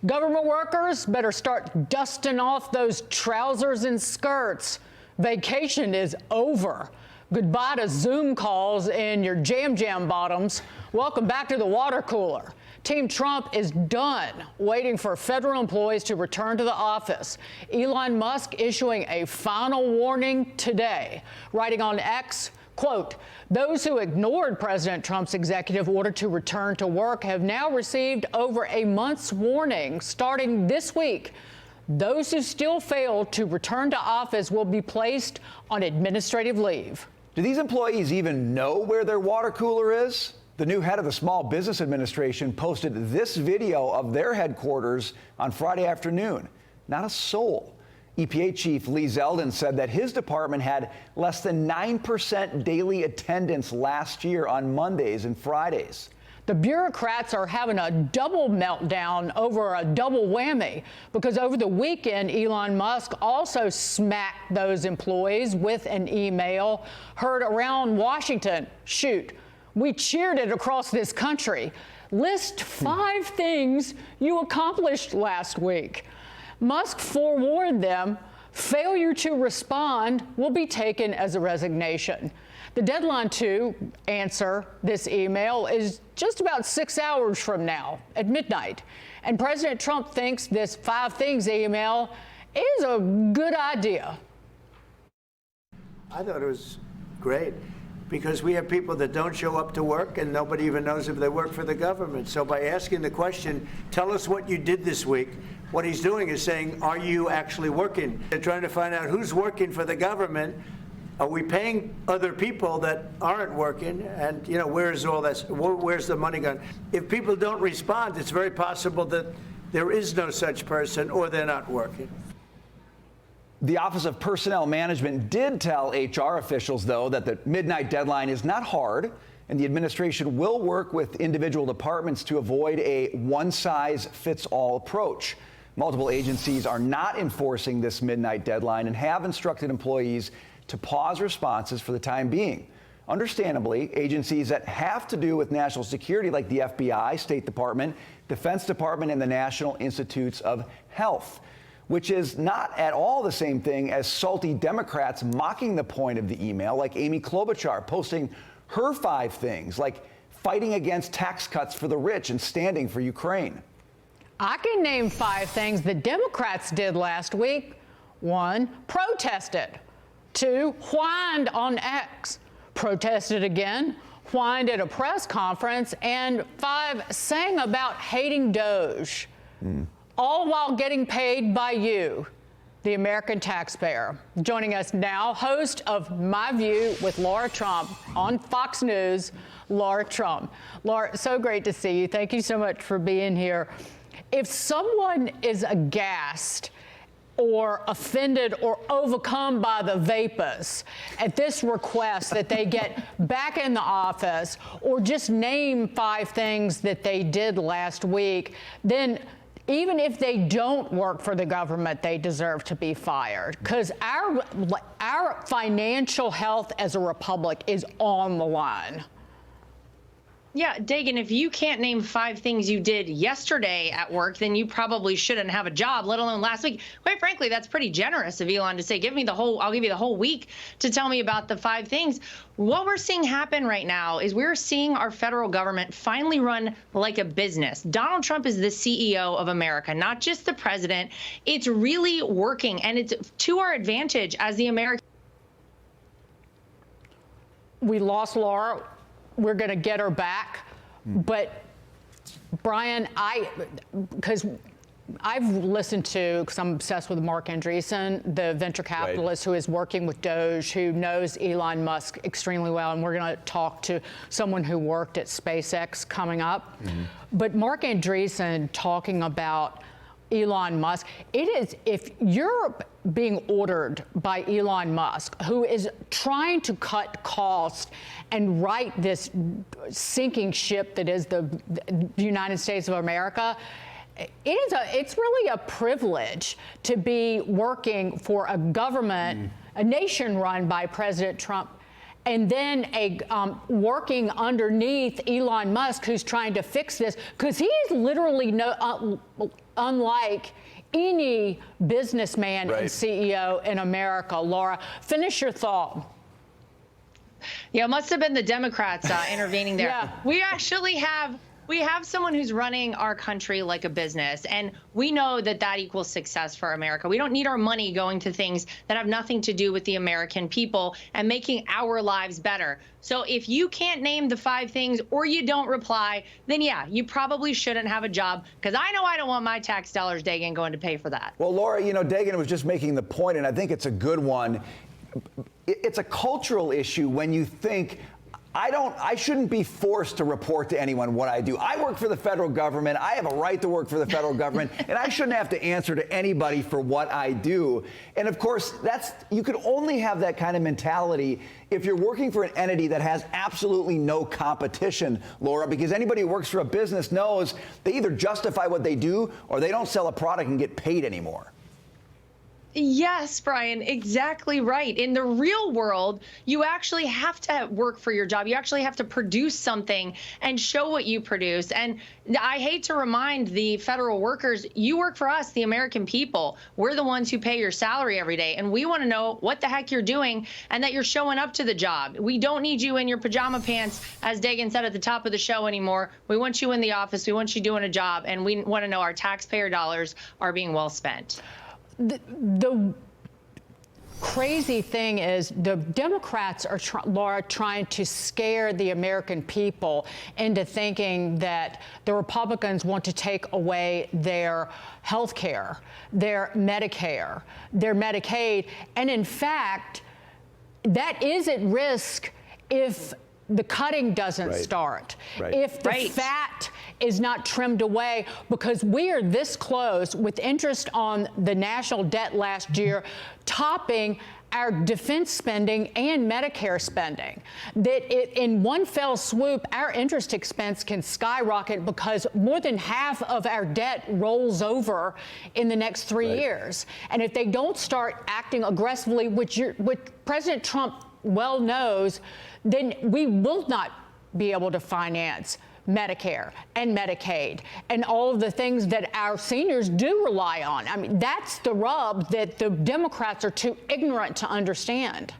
Government workers better start dusting off those trousers and skirts. Vacation is over. Goodbye to Zoom calls and your jam bottoms. Welcome back to the water cooler. Team Trump is done waiting for federal employees to return to the office. Elon Musk issuing a final warning today, writing on X, quote, "Those who ignored President Trump's executive order to return to work have now received over a month's warning starting this week. Those who still fail to return to office will be placed on administrative leave." Do these employees even know where their water cooler is? The new head of the Small Business Administration posted this video of their headquarters on Friday afternoon. Not a soul. EPA Chief Lee Zeldin said that his department had less than 9% daily attendance last year on Mondays and Fridays. The bureaucrats are having a double meltdown over a double whammy because over the weekend, Elon Musk also smacked those employees with an email heard around Washington. Shoot, we cheered it across this country. List 5 things you accomplished last week. Musk forewarned them, failure to respond will be taken as a resignation. The deadline to answer this email is just about 6 hours from now at midnight. And President Trump thinks this 5 things email is a good idea. I thought it was great because we have people that don't show up to work and nobody even knows if they work for the government. So by asking the question, tell us what you did this week, what he's doing is saying, are you actually working? They're trying to find out who's working for the government. Are we paying other people that aren't working? And, you know, where's all that? Where's the money gone? If people don't respond, it's very possible that there is no such person or they're not working. The Office of Personnel Management did tell HR officials, though, that the midnight deadline is not hard, and the administration will work with individual departments to avoid a one-size-fits-all approach. Multiple agencies are not enforcing this midnight deadline and have instructed employees to pause responses for the time being. Understandably, agencies that have to do with national security, like the FBI, State Department, Defense Department, and the National Institutes of Health, which is not at all the same thing as salty Democrats mocking the point of the email, like Amy Klobuchar posting her 5 things, like fighting against tax cuts for the rich and standing for Ukraine. I can name 5 things the Democrats did last week. 1, protested. 2, whined on X. Protested again, whined at a press conference. And 5, sang about hating Doge. All while getting paid by you, the American taxpayer. Joining us now, host of My View with Lara Trump on Fox News, Lara Trump. Lara, so great to see you. Thank you so much for being here. If someone is aghast or offended or overcome by the vapors at this request that they get back in the office or just name 5 things that they did last week, then even if they don't work for the government, they deserve to be fired because our financial health as a republic is on the line. Yeah, Dagan, if you can't name 5 things you did yesterday at work, then you probably shouldn't have a job, let alone last week. Quite frankly, that's pretty generous of Elon to say, I'll give you the whole week to tell me about the 5 things. What we're seeing happen right now is we're seeing our federal government finally run like a business. Donald Trump is the CEO of America, not just the president. It's really working, and it's to our advantage as the American. We lost Lara. We're going to get her back. But Brian, because I've listened to, because I'm obsessed with Mark Andreessen, the venture capitalist who is working with Doge, who knows Elon Musk extremely well. And we're going to talk to someone who worked at SpaceX coming up. But Mark Andreessen talking about Elon Musk, it is, if you're being ordered by Elon Musk, who is trying to cut costs and right this sinking ship that is the United States of America, it's really a privilege to be working for a government, a nation run by President Trump, and then working underneath Elon Musk, who's trying to fix this, because he's literally unlike any businessman and CEO in America. Laura, finish your thought. Yeah, it must have been the Democrats intervening there. Yeah. We have someone who's running our country like a business, and we know that that equals success for America. We don't need our money going to things that have nothing to do with the American people and making our lives better. So if you can't name the 5 things or you don't reply, then yeah, you probably shouldn't have a job, because I know I don't want my tax dollars, Dagan, going to pay for that. Well, Laura, you know, Dagan was just making the point, and I think it's a good one. It's a cultural issue when you think, I shouldn't be forced to report to anyone what I do. I work for the federal government. I have a right to work for the federal government, and I shouldn't have to answer to anybody for what I do. And of course, you can only have that kind of mentality if you're working for an entity that has absolutely no competition, Laura, because anybody who works for a business knows they either justify what they do or they don't sell a product and get paid anymore. Yes, Brian, exactly right. In the real world, you actually have to work for your job. You actually have to produce something and show what you produce. And I hate to remind the federal workers, you work for us, the American people. We're the ones who pay your salary every day. And we want to know what the heck you're doing and that you're showing up to the job. We don't need you in your pajama pants, as Dagan said at the top of the show, anymore. We want you in the office. We want you doing a job. And we want to know our taxpayer dollars are being well spent. The crazy thing is the Democrats are, Laura, trying to scare the American people into thinking that the Republicans want to take away their health care, their Medicare, their Medicaid. And in fact, that is at risk if the cutting doesn't start, if the fat is not trimmed away, because we are this close with interest on the national debt last year topping our defense spending and Medicare spending, that in one fell swoop, our interest expense can skyrocket because more than half of our debt rolls over in the next 3 years. And if they don't start acting aggressively, which President Trump well knows, then we will not be able to finance Medicare and Medicaid and all of the things that our seniors do rely on. I mean, that's the rub that the Democrats are too ignorant to understand.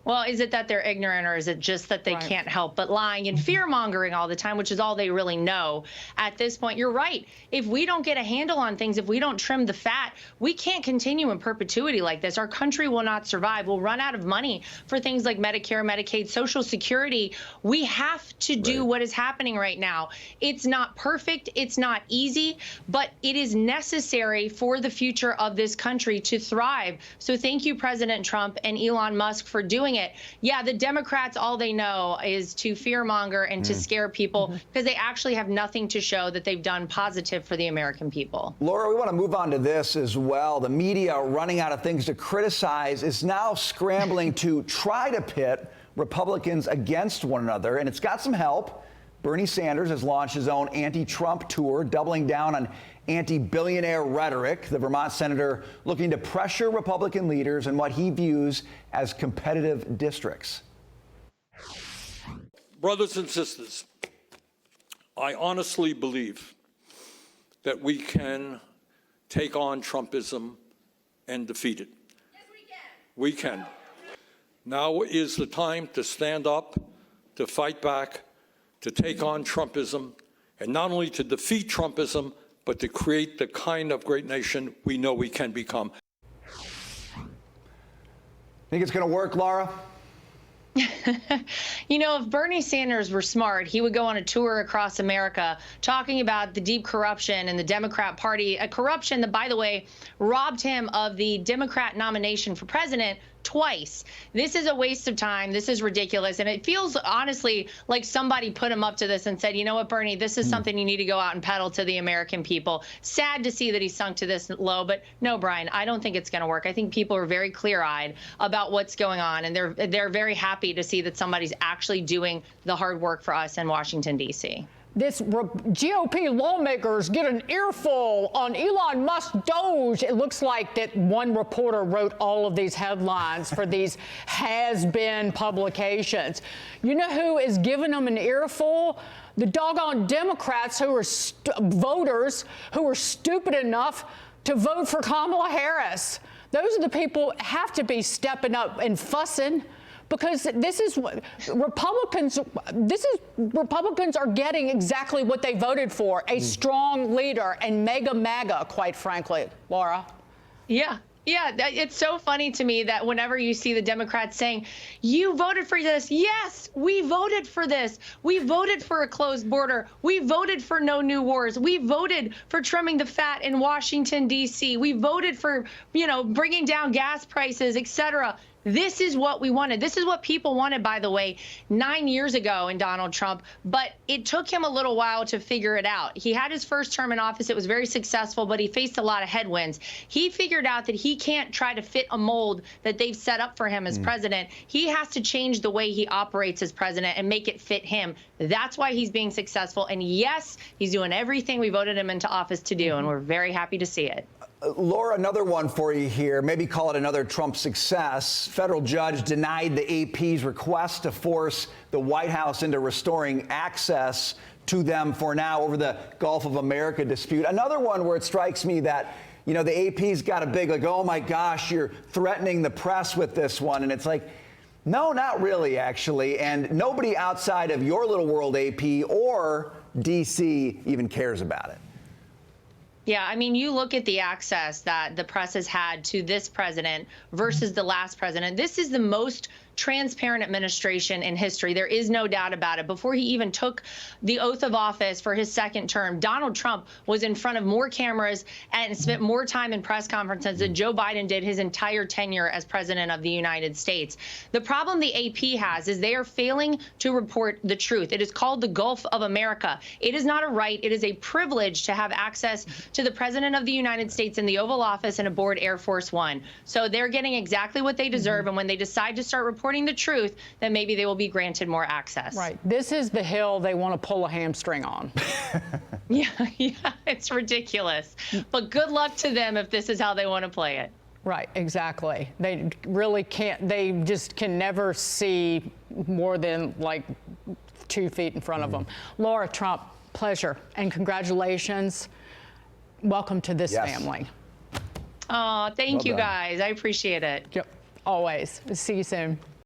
Well, is it that they're ignorant, or is it just that they can't help but lying and fear-mongering all the time, which is all they really know at this point? You're right. If we don't get a handle on things, if we don't trim the fat, we can't continue in perpetuity like this. Our country will not survive. We'll run out of money for things like Medicare, Medicaid, Social Security. We have to do what is happening right now. It's not perfect. It's not easy, but it is necessary for the future of this country to thrive. So thank you, President Trump and Elon Musk, for doing it. Yeah, the Democrats, all they know is to fearmonger and to scare people because they actually have nothing to show that they've done positive for the American people. Laura, we want to move on to this as well. The media, running out of things to criticize, is now scrambling to try to pit Republicans against one another, and it's got some help. Bernie Sanders has launched his own anti-Trump tour, doubling down on anti-billionaire rhetoric. The Vermont senator looking to pressure Republican leaders in what he views as competitive districts. Brothers and sisters, I honestly believe that we can take on Trumpism and defeat it. Yes, we can. We can. Now is the time to stand up, to fight back, to take on Trumpism, and not only to defeat Trumpism, but to create the kind of great nation we know we can become. Think it's going to work, Laura? You know, if Bernie Sanders were smart, he would go on a tour across America talking about the deep corruption in the Democrat Party, a corruption that, by the way, robbed him of the Democrat nomination for president twice. This is a waste of time. This is ridiculous. And it feels, honestly, like somebody put him up to this and said, you know what, Bernie, this is something you need to go out and peddle to the American people. Sad to see that he's sunk to this low. But no, Brian, I don't think it's going to work. I think people are very clear-eyed about what's going on. And they're very happy to see that somebody's actually doing the hard work for us in Washington, D.C. this GOP lawmakers get an earful on Elon Musk Doge. It looks like that one reporter wrote all of these headlines for these has-been publications. You know who is giving them an earful? The doggone Democrats who are voters who are stupid enough to vote for Kamala Harris. Those are the people have to be stepping up and fussing. Because this is what Republicans are getting exactly what they voted for, a strong leader and MAGA, quite frankly, Laura. Yeah. Yeah, it's so funny to me that whenever you see the Democrats saying, you voted for this. Yes, we voted for this. We voted for a closed border. We voted for no new wars. We voted for trimming the fat in Washington, D.C. We voted for, bringing down gas prices, et cetera. This is what we wanted. This is what people wanted, by the way, 9 years ago in Donald Trump. But it took him a little while to figure it out. He had his first term in office. It was very successful, but he faced a lot of headwinds. He figured out that he can't try to fit a mold that they've set up for him as president. He has to change the way he operates as president and make it fit him. That's why he's being successful. And yes, he's doing everything we voted him into office to do, and we're very happy to see it. Laura, another one for you here. Maybe call it another Trump success. Federal judge denied the AP's request to force the White House into restoring access to them for now over the Gulf of America dispute. Another one where it strikes me that, the AP's got a big, oh my gosh, you're threatening the press with this one. And it's like, no, not really, actually. And nobody outside of your little world, AP, or DC even cares about it. Yeah, I mean, you look at the access that the press has had to this president versus the last president. This is the most transparent administration in history. There is no doubt about it. Before he even took the oath of office for his second term, Donald Trump was in front of more cameras and spent more time in press conferences than Joe Biden did his entire tenure as president of the United States. The problem the AP has is they are failing to report the truth. It is called the Gulf of America. It is not a right. It is a privilege to have access to the president of the United States in the Oval Office and aboard Air Force One. So they're getting exactly what they deserve. And when they decide to start reporting the truth, then maybe they will be granted more access. Right. This is the hill they want to pull a hamstring on. Yeah, it's ridiculous. But good luck to them if this is how they want to play it. Right, exactly. They really can't, they just can never see more than like 2 feet in front of them. Lara Trump, pleasure and congratulations. Welcome to this family. Oh, thank you guys. I appreciate it. Yep, always. See you soon.